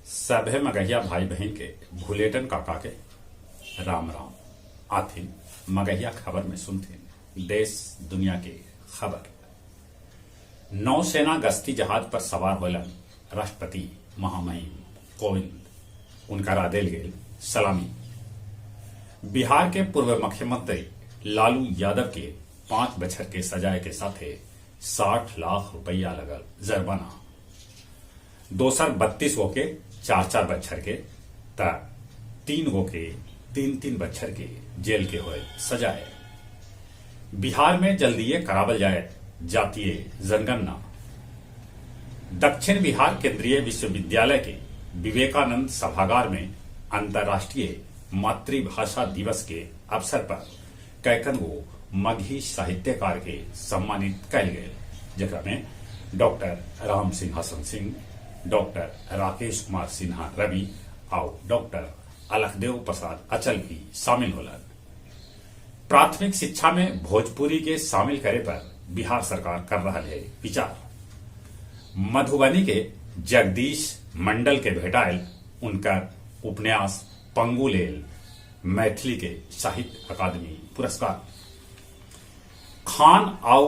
सभे मगहिया भाई बहन के भूलेटन काका के राम राम आथिन मगहिया खबर में सुनथिन देश दुनिया के खबर। नौसेना गश्ती जहाज पर सवार होलन राष्ट्रपति महामहिम कोविंद उनका रादेल गेल सलामी। बिहार के पूर्व मुख्यमंत्री लालू यादव के 5 बछर के सजाए के साथे 60 लाख रुपया लगल जरबाना। दोसर 32 गो के 4-4 बछर के त 3 गो के 3-3 बछर के जेल के होए सजाए। बिहार में जल्दीए करावल जाए जातीय जनगणना। दक्षिण बिहार केंद्रीय विश्वविद्यालय के विवेकानंद सभागार में अंतर्राष्ट्रीय मातृभाषा दिवस के अवसर पर कैकन गो मगही साहित्यकार के सम्मानित कल गए, जरा में डॉक्टर राम सिंहासन सिंह, डॉक्टर राकेश कुमार सिन्हा रवि और डॉक्टर अलखदेव प्रसाद अचल भी शामिल होलन। प्राथमिक शिक्षा में भोजपुरी के शामिल करे पर बिहार सरकार कर रहा है विचार। मधुबनी के जगदीश मंडल के भेटायल उनका उपन्यास पंगुलेल मैथिली के साहित्य अकादमी पुरस्कार। खान और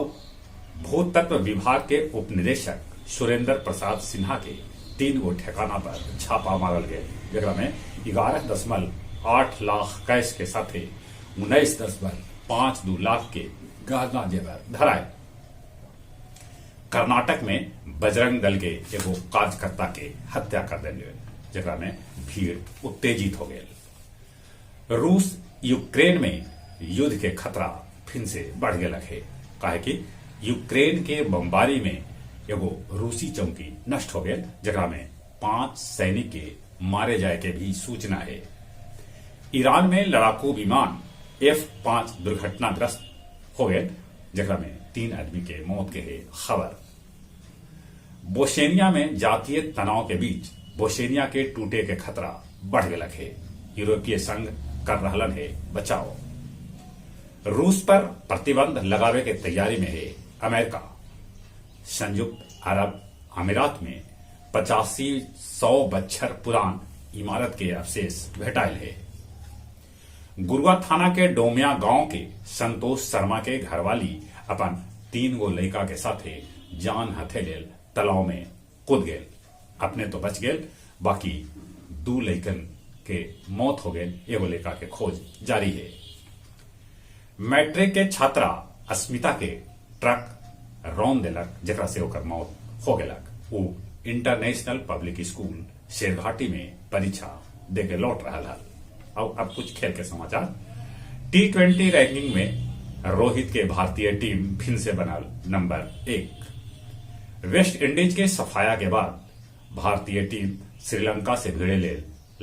भूतत्व विभाग के उपनिदेशक सुरेंद्र प्रसाद सिन्हा के 3 गो ठिकाना पर छापा मारल गए, जरा में 11.8 लाख कैश के साथे 19.52 लाख के गहना जेवर धराए। कर्नाटक में बजरंग दल के एगो कार्यकर्ता के हत्या कर दिल गए, जरा में भीड़ उत्तेजित हो गए। रूस यूक्रेन में युद्ध के खतरा फिर से बढ़ गया है, काहे कि यूक्रेन के बमबारी में एगो रूसी चौकी नष्ट हो गए, जरा में 5 सैनिक के मारे जाए के भी सूचना है। ईरान में लड़ाकू विमान F-5 दुर्घटनाग्रस्त हो गए, जरा में 3 आदमी के मौत के है खबर। बोस्निया में जातीय तनाव के बीच बोस्निया के टूटे के खतरा बढ़ गया है। यूरोपीय संघ कर रहा है बचाव। रूस पर प्रतिबंध लगावे के तैयारी में है अमेरिका। संयुक्त अरब अमीरात में 85-100 बछर पुरान इमारत के अवशेष भेटायल है। गुरुआ थाना के डोमिया गांव के संतोष शर्मा के घरवाली अपन 3 गो लड़का के साथे जान हथेलेल तालाब में कूद गए। अपने तो बच गए, बाकी 2 लड़कन के मौत हो गए। एगो लड़का के खोज जारी है। मैट्रिक के छात्रा अस्मिता के ट्रक रौन दिलक, जरा से ओकर मौत हो गलक। वो इंटरनेशनल पब्लिक स्कूल शेरघाटी में परीक्षा देके लौट रहा है। और अब कुछ खेल के समाचार। T20 रैंकिंग में रोहित के भारतीय टीम फिर से बनल नंबर 1। वेस्ट इंडीज के सफाया के बाद भारतीय टीम श्रीलंका से भिड़े ले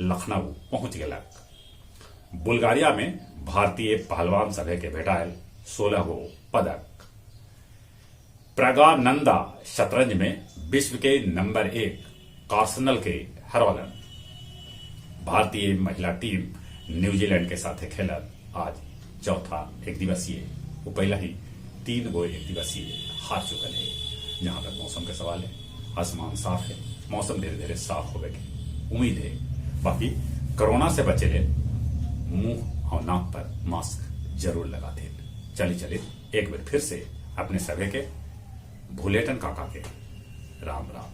लखनऊ पहुंच गलक। बुल्गारिया में भारतीय पहलवान सभे के भेटायल 16 गो पदक। प्रगानंदा शतरंज में विश्व के नंबर 1 कार्सनल के हरवलन। भारतीय महिला टीम न्यूजीलैंड के साथ खेलत आज चौथा एक दिवसीय, वो पहला ही 3 गो एक दिवसीय हार चुकल है। जहां तक मौसम के सवाल है, आसमान साफ है, मौसम धीरे धीरे साफ होने की उम्मीद है। बाकी कोरोना से बचे ले मुंह और नाक पर मास्क जरूर लगाते। चलिए एक बार फिर से अपने सभी के भूलेटन काका के राम राम।